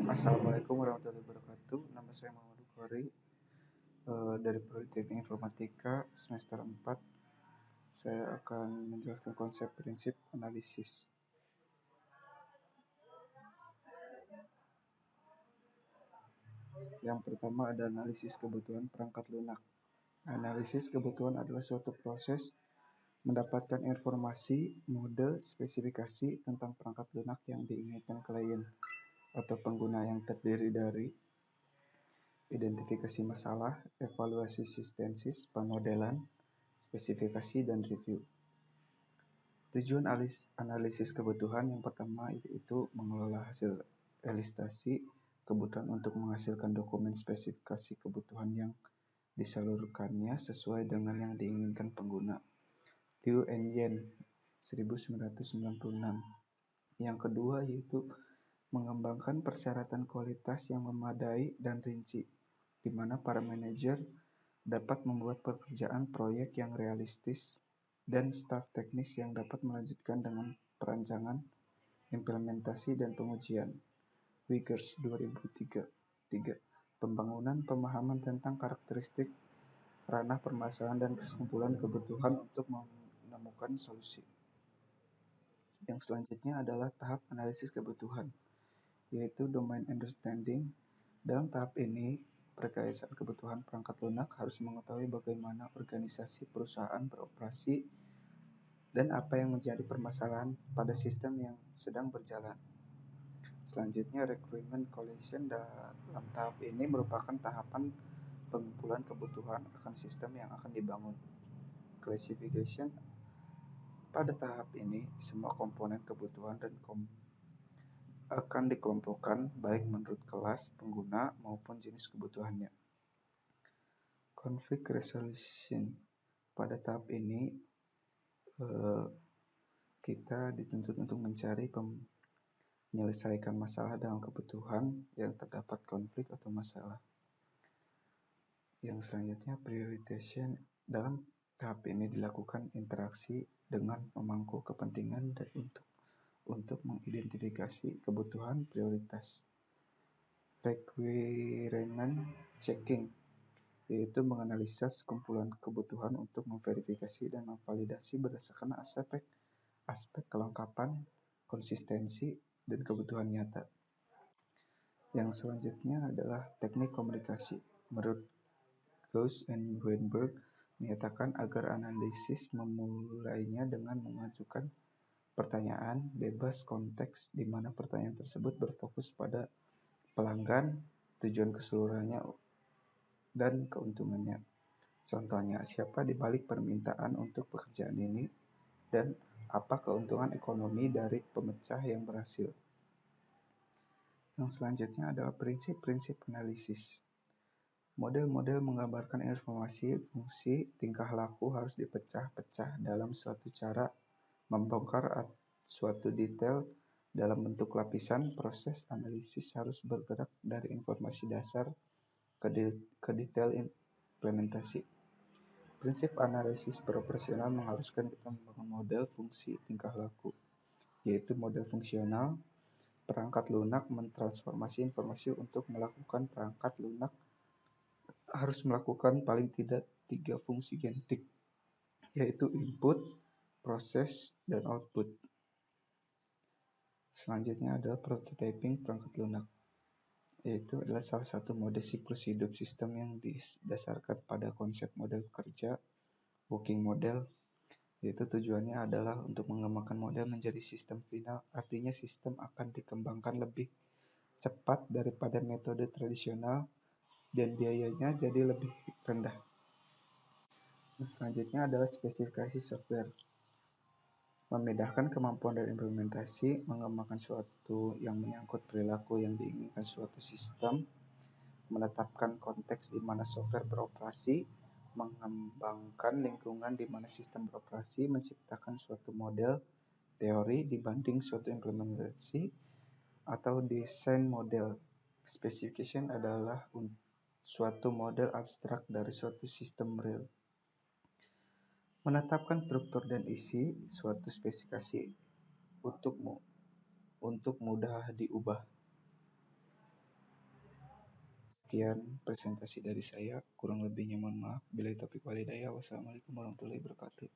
Assalamualaikum warahmatullahi wabarakatuh. Nama saya Muhammad Bukhari dari Prodi Teknik Informatika semester 4. Saya akan menjelaskan konsep prinsip analisis. Yang pertama ada analisis kebutuhan perangkat lunak. Analisis kebutuhan adalah suatu proses mendapatkan informasi, mode, spesifikasi tentang perangkat lunak yang diinginkan klien atau pengguna, yang terdiri dari identifikasi masalah, evaluasi sintesis, pemodelan, spesifikasi, dan review. Tujuan analisis kebutuhan yang pertama yaitu mengelola hasil ilustrasi kebutuhan untuk menghasilkan dokumen spesifikasi kebutuhan yang disalurkannya sesuai dengan yang diinginkan pengguna. Liu and Yen 1996. Yang kedua yaitu mengembangkan persyaratan kualitas yang memadai dan rinci, di mana para manajer dapat membuat pekerjaan proyek yang realistis dan staf teknis yang dapat melanjutkan dengan perancangan, implementasi, dan pengujian. Wiggers 2003. Pembangunan pemahaman tentang karakteristik ranah permasalahan dan kesimpulan kebutuhan untuk menemukan solusi. Yang selanjutnya adalah tahap analisis kebutuhan, yaitu domain understanding. Dalam tahap ini, perkayaan kebutuhan perangkat lunak harus mengetahui bagaimana organisasi perusahaan beroperasi dan apa yang menjadi permasalahan pada sistem yang sedang berjalan. Selanjutnya, requirement collection dalam tahap ini merupakan tahapan pengumpulan kebutuhan akan sistem yang akan dibangun. Classification, pada tahap ini semua komponen kebutuhan dan akan dikelompokkan baik menurut kelas pengguna maupun jenis kebutuhannya. Conflict resolution, pada tahap ini kita dituntut untuk mencari menyelesaikan masalah dalam kebutuhan yang terdapat konflik atau masalah. Yang selanjutnya prioritization, dalam tahap ini dilakukan interaksi dengan pemangku kepentingan dan untuk mengidentifikasi kebutuhan prioritas. Requirement checking, yaitu menganalisa sekumpulan kebutuhan untuk memverifikasi dan memvalidasi berdasarkan aspek kelengkapan, konsistensi, dan kebutuhan nyata. Yang selanjutnya adalah teknik komunikasi. Menurut Gauss and Weinberg menyatakan agar analisis memulainya dengan mengajukan pertanyaan bebas konteks, di mana pertanyaan tersebut berfokus pada pelanggan, tujuan keseluruhannya, dan keuntungannya. Contohnya, siapa di balik permintaan untuk pekerjaan ini dan apa keuntungan ekonomi dari pemecah yang berhasil. Yang selanjutnya adalah prinsip-prinsip analisis. Model-model menggambarkan informasi, fungsi, tingkah laku harus dipecah-pecah dalam suatu cara membongkar suatu detail dalam bentuk lapisan. Proses analisis harus bergerak dari informasi dasar ke detail implementasi. Prinsip analisis beroperasional mengharuskan kita membangun model fungsi tingkah laku, yaitu model fungsional. Perangkat lunak mentransformasi informasi. Untuk melakukan perangkat lunak harus melakukan paling tidak 3 fungsi genetik, yaitu input, proses, dan output. Selanjutnya adalah prototyping perangkat lunak, yaitu adalah salah satu mode siklus hidup sistem yang didasarkan pada konsep model kerja, working model, yaitu tujuannya adalah untuk mengembangkan model menjadi sistem final. Artinya sistem akan dikembangkan lebih cepat daripada metode tradisional dan biayanya jadi lebih rendah. Selanjutnya adalah spesifikasi software. Membedakan kemampuan dan implementasi, mengembangkan suatu yang menyangkut perilaku yang diinginkan suatu sistem, menetapkan konteks di mana software beroperasi, mengembangkan lingkungan di mana sistem beroperasi, menciptakan suatu model teori dibanding suatu implementasi, atau desain model. Specification adalah suatu model abstrak dari suatu sistem real. Menetapkan struktur dan isi suatu spesifikasi untuk mudah diubah. Sekian presentasi dari saya, kurang lebihnya mohon maaf. Bila taufiq walhidayah. Wassalamualaikum warahmatullahi wabarakatuh.